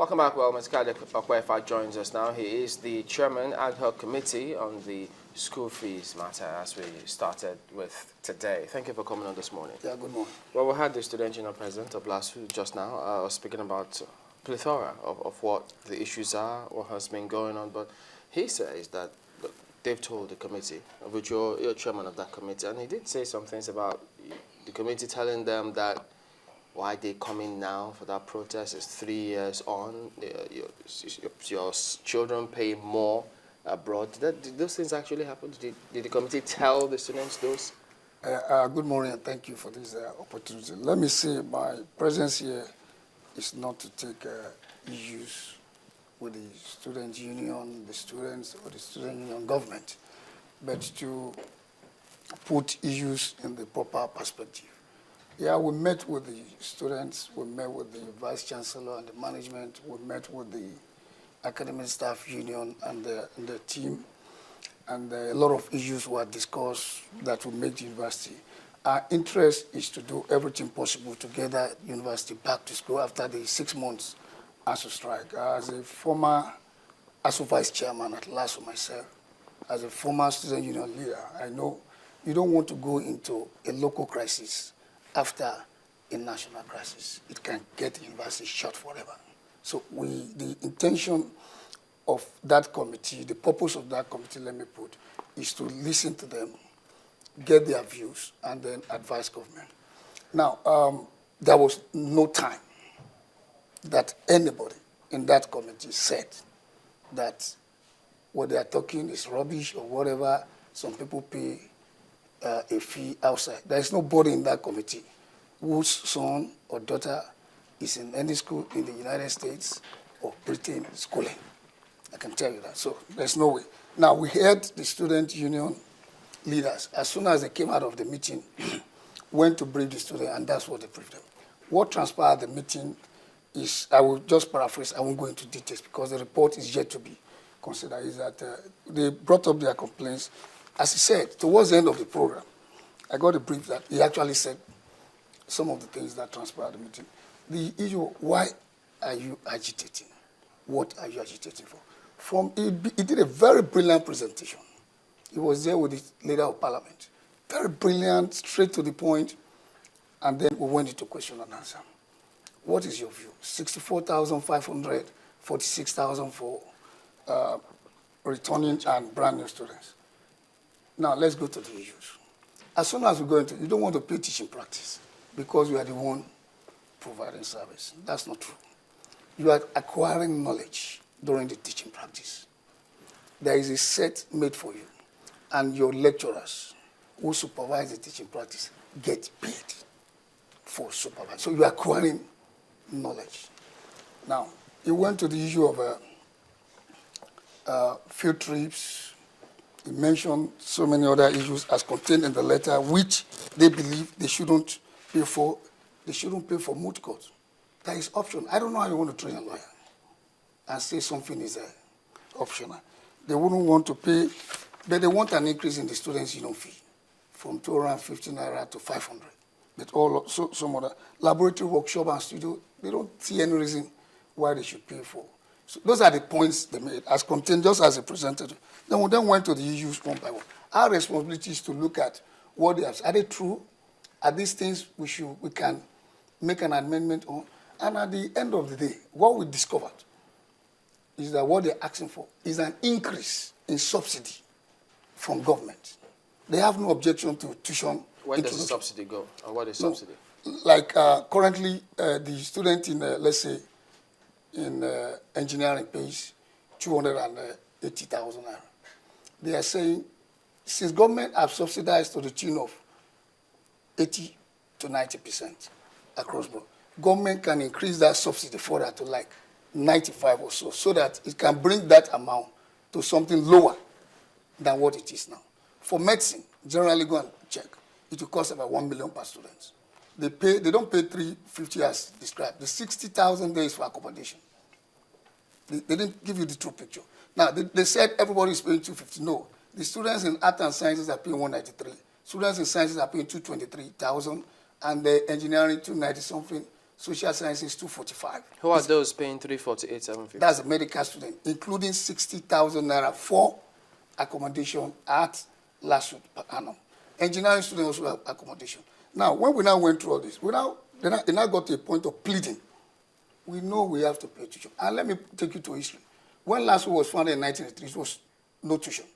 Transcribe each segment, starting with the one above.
Welcome back. Well, Mr. Kayode Opeifa joins us now. He is the chairman, Ad-hoc Committee on the school fees matter, as we started with today. Thank you for coming on this morning. Yeah, good morning. Well, we had the student union president of Lasu just now speaking about plethora of what the issues are, what has been going on, but he says that they've told the committee, which you're chairman of that committee, and he did say some things about the committee telling them that why they coming now for that protest is 3 years on. Your children pay more abroad. Did those things actually happen? Did the committee tell the students those? Good morning, and thank you for this opportunity. Let me say my presence here is not to take issues with the student union, the students, or the student union government, but to put issues in the proper perspective. Yeah, we met with the students, we met with the vice chancellor and the management, we met with the academic staff union and the team, and a lot of issues were discussed that will make the university. Our interest is to do everything possible to get the university back to school after the 6 months ASU strike. As a former ASU vice chairman at Lasu myself, as a former student union leader, I know you don't want to go into a local crisis after a national crisis. It can get the university shut forever. So the intention of that committee, the purpose of that committee, let me put, is to listen to them, get their views, and then advise government. Now, there was no time that anybody in that committee said that what they are talking is rubbish or whatever. Some people pay a fee outside. There is nobody in that committee whose son or daughter is in any school in the United States or Britain schooling. I can tell you that. So there's no way. Now, we heard the student union leaders, as soon as they came out of the meeting, went to brief the student, and that's what they briefed them. What transpired at the meeting is, I will just paraphrase, I won't go into details because the report is yet to be considered, is that they brought up their complaints. As he said, towards the end of the program, I got a brief that he actually said some of the things that transpired at the meeting. The issue, why are you agitating? What are you agitating for? He did a very brilliant presentation. He was there with the leader of parliament. Very brilliant, straight to the point, and then we went into question and answer. What is your view? 64,500, 46,000 for returning and brand new students. Now, let's go to the issues. As soon as we go into, you don't want to pay teaching practice because you are the one providing service. That's not true. You are acquiring knowledge during the teaching practice. There is a set made for you, and your lecturers who supervise the teaching practice get paid for supervision. So you are acquiring knowledge. Now, you went to the issue of field trips. He mentioned so many other issues as contained in the letter, which they believe they shouldn't pay for. They shouldn't pay for moot court. That is optional. I don't know how you want to train a lawyer and say something is optional. They wouldn't want to pay, but they want an increase in the students' union fee from 250 naira to 500. But some other laboratory workshop and studio, they don't see any reason why they should pay for. So those are the points they made, as contained, just as a presented. Then we went to the issues one by one. Our responsibility is to look at what they have. Are they true? Are these things we can make an amendment on? And at the end of the day, what we discovered is that what they're asking for is an increase in subsidy from government. They have no objection to tuition. Where does the subsidy go? Or what is subsidy? Like currently, the student in, let's say, in engineering pays 280,000 naira. They are saying, since government have subsidized to the tune of 80 to 90% across board, government can increase that subsidy further to like 95 or so that it can bring that amount to something lower than what it is now. For medicine, generally go and check, it will cost about 1 million per student. They don't pay 350 as described. The 60,000 days for accommodation. They didn't give you the true picture. Now, they said everybody is paying 250. No. The students in art and sciences are paying 193. Students in sciences are paying 223,000, and the engineering 290 something. social sciences 245. Who are those paying 348, 750? That's a medical student, including 60,000 naira for accommodation at LASUTH per annum. Engineering students also have accommodation. Now, when we now went through all this, they now got to a point of pleading. We know we have to pay tuition. And let me take you to history. When LASUTH was founded in 1983, it was no tuition.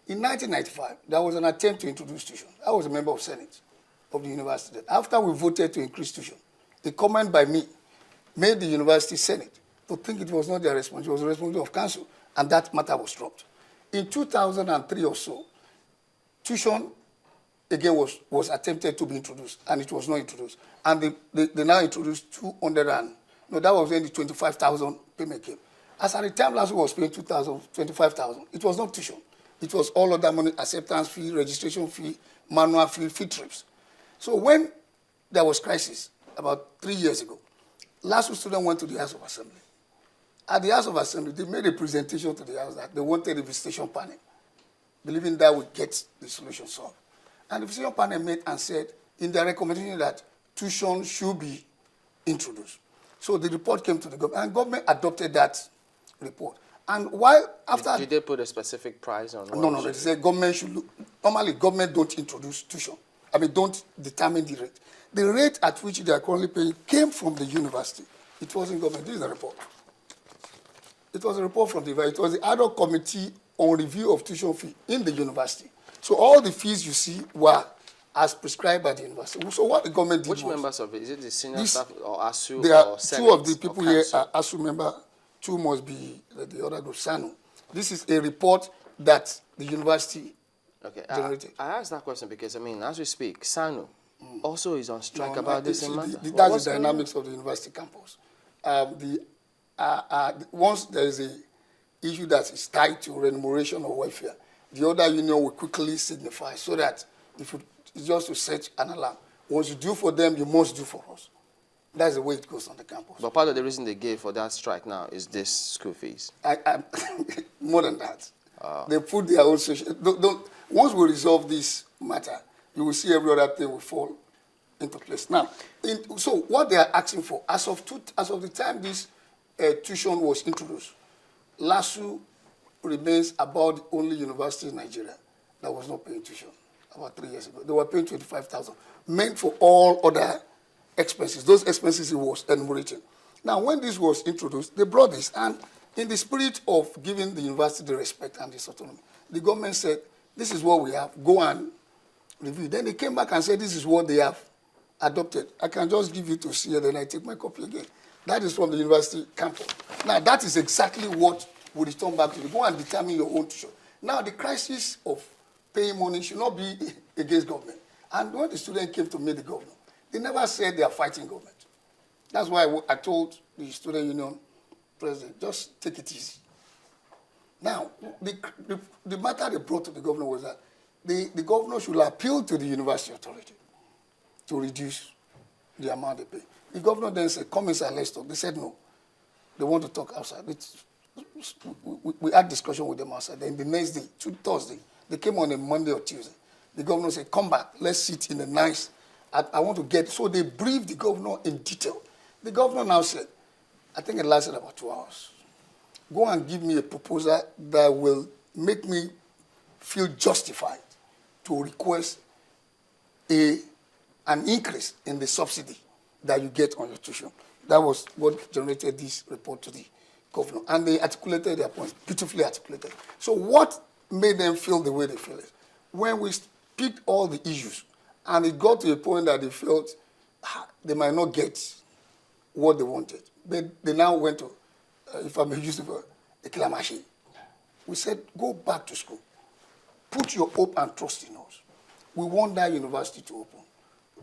In 1995, there was an attempt to introduce tuition. I was a member of Senate of the university. After we voted to increase tuition, a comment by me made the university Senate to think it was not their responsibility, it was the responsibility of council, and that matter was dropped. In 2003 or so, tuition again was attempted to be introduced, and it was not introduced. And they now introduced 200 and, no, that was when the 25,000 payment came. As at the time LASU was paying 25,000, it was not tuition. It was all other money, acceptance fee, registration fee, manual fee, field trips. So when there was crisis, about 3 years ago, LASU students went to the House of Assembly. At the House of Assembly, they made a presentation to the House that they wanted a visitation panel, believing that would get the solution solved. And the visitation panel made and said in their recommendation that tuition should be introduced. So the report came to the government, and government adopted that report. And while after... Did they put a specific price on? No, they said government should look... Normally, government don't introduce tuition. I mean, don't determine the rate. The rate at which they are currently paying came from the university. It wasn't government. This is a report. It was a report from the university. It was the Ad-hoc Committee on Review of Tuition Fee in the university. So all the fees you see were as prescribed by the university. So what the government did Which members of it? Is it the senior staff or ASU there or are Senate? Two of the people here are ASU member. Two must be the other group, SANU. This is a report that the university generated. I asked that question because, I mean, as we speak, SANU also is on strike about this matter. That's the dynamics of the university campus. Once there is an issue that is tied to remuneration or welfare, the other union will quickly signify so that if it's just to set an alarm. Once you do for them, you must do for us. That's the way it goes on the campus. But part of the reason they gave for that strike now is this school fees. More than that. They put their own social... Once we resolve this matter, you will see every other thing will fall into place. Now, so what they are asking for, as of the time this tuition was introduced, LASU remains about the only university in Nigeria that was not paying tuition about 3 years ago. They were paying 25,000, meant for all other expenses. Those expenses it was enumerating. Now, when this was introduced, they brought this, and in the spirit of giving the university the respect and its autonomy, the government said, this is what we have, go and review. Then they came back and said, this is what they have adopted. I can just give you to see it, then I take my copy again. That is from the university campus. Now, that is exactly what we return back to you. Go and determine your own tuition. Now, the crisis of paying money should not be against government. And when the student came to meet the governor, they never said they are fighting government. That's why I told the student union president, just take it easy. Now, the matter they brought to the governor was that the governor should appeal to the university authority to reduce the amount they pay. The governor then said, come inside, let's talk. They said no. They want to talk outside. We had discussion with them outside. Then the next day, Thursday, they came on a Monday or Tuesday. The governor said, come back, let's sit in a nice... I want to get... So they briefed the governor in detail. The governor now said, I think it lasted about 2 hours. Go and give me a proposal that will make me feel justified to request an increase in the subsidy that you get on your tuition. That was what generated this report to the governor. And they articulated their points, beautifully articulated. So what made them feel the way they feel is when we picked all the issues, and it got to a point that they felt they might not get what they wanted. They now went to, if I may use the word, a clamashi. We said, go back to school. Put your hope and trust in us. We want that university to open.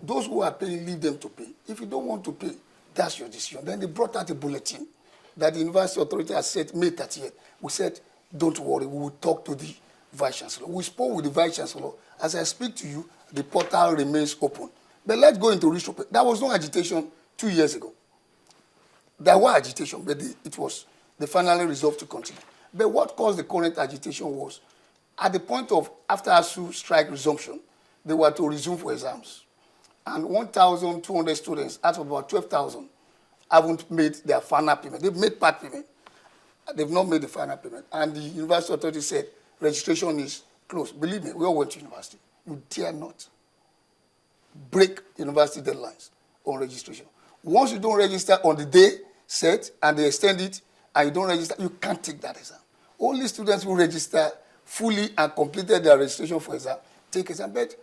Those who are paying, leave them to pay. If you don't want to pay, that's your decision. Then they brought out a bulletin that the university authority has said May 30th. We said, don't worry, we will talk to the Vice Chancellor. We spoke with the Vice Chancellor. As I speak to you, the portal remains open. But let's go into restructure. There was no agitation 2 years ago. There was agitation, but they finally resolved to continue. But what caused the current agitation was, at the point of after ASU strike resumption, they were to resume for exams. And 1,200 students out of about 12,000 haven't made their final payment. They've made part payment. They've not made the final payment. And the university authority said registration is closed. Believe me, we all went to university. You dare not break university deadlines on registration. Once you don't register on the day set and they extend it and you don't register, you can't take that exam. Only students who register fully and completed their registration for exam take exam, but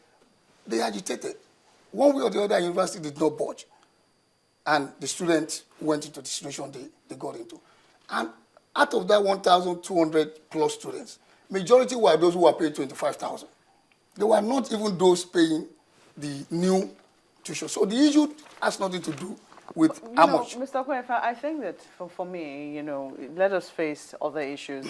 they agitated. One way or the other, university did not budge. And the students went into the situation they got into. And out of that 1,200 plus students, majority were those who were paid 25,000. They were not even those paying the new tuition. So the issue has nothing to do with how much. Mr. Opeifa, I think that for me, let us face other issues.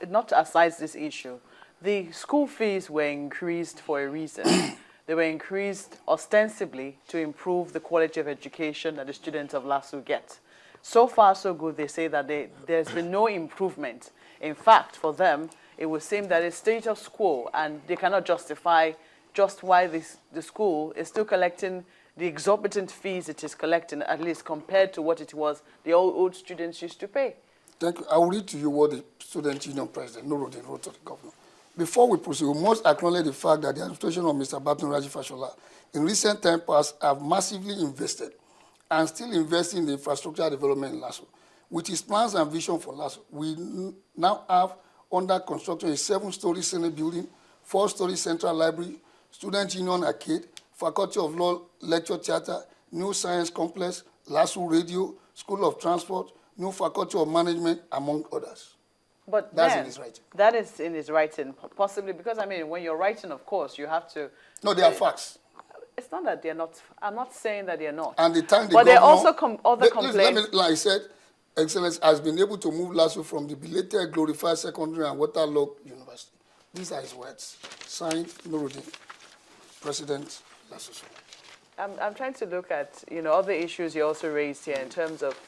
Not aside this issue, the school fees were increased for a reason. They were increased ostensibly to improve the quality of education that the students of LASU get. So far, so good. They say that there's been no improvement. In fact, for them, it would seem that it's status quo, and they cannot justify just why the school is still collecting the exorbitant fees it is collecting, at least compared to what it was the old students used to pay. Thank you. I will read to you what the Student Union President Nuruddin wrote to the governor. Before we proceed, we must acknowledge the fact that the administration of Mr. Batun Raji Fashola in recent time past have massively invested and still investing in the infrastructure development in LASU. With his plans and vision for LASU, we now have under construction a 7-story Senate building, 4-story central library, Student Union Arcade, Faculty of Law Lecture Theatre, new science complex, LASU Radio, School of Transport, new Faculty of Management, among others. But that's in his writing. That is in his writing, possibly because, when you're writing, of course, you have to... No, they are facts. It's not that they're not. I'm not saying that they're not. And the time but there are also other complaints. Let me, like I said, Excellence has been able to move LASU from the belated glorified secondary and waterlogged university. These are his words. Signed, Nuruddin, President LASU. I'm trying to look at, other issues you also raised here in terms of,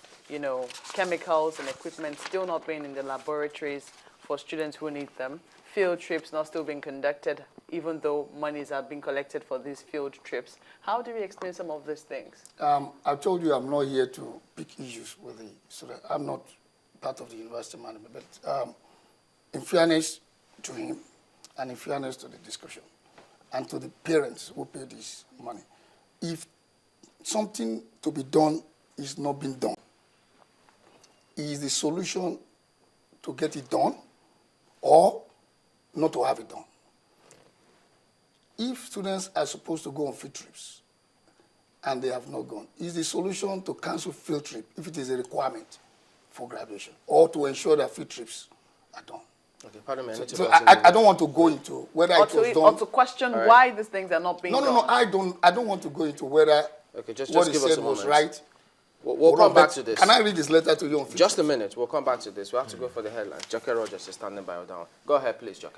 chemicals and equipment still not being in the laboratories for students who need them. Field trips not still being conducted, even though monies are being collected for these field trips. How do we explain some of these things? I told you I'm not here to pick issues with the student. I'm not part of the university management. But in fairness to him, and in fairness to the discussion, and to the parents who pay this money, if something to be done is not being done, is the solution to get it done or not to have it done? If students are supposed to go on field trips and they have not gone, is the solution to cancel field trip if it is a requirement for graduation, or to ensure that field trips are done? Okay, pardon me. So I don't want to go into whether it was done. Or to question why these things are not being done. No, I don't want to go into whether what he said was right. We'll come back to this. Can I read this letter to you on Just a minute. We'll come back to this. We have to go for the headlines. Joker Rogers is standing by. Go ahead, please, Joker.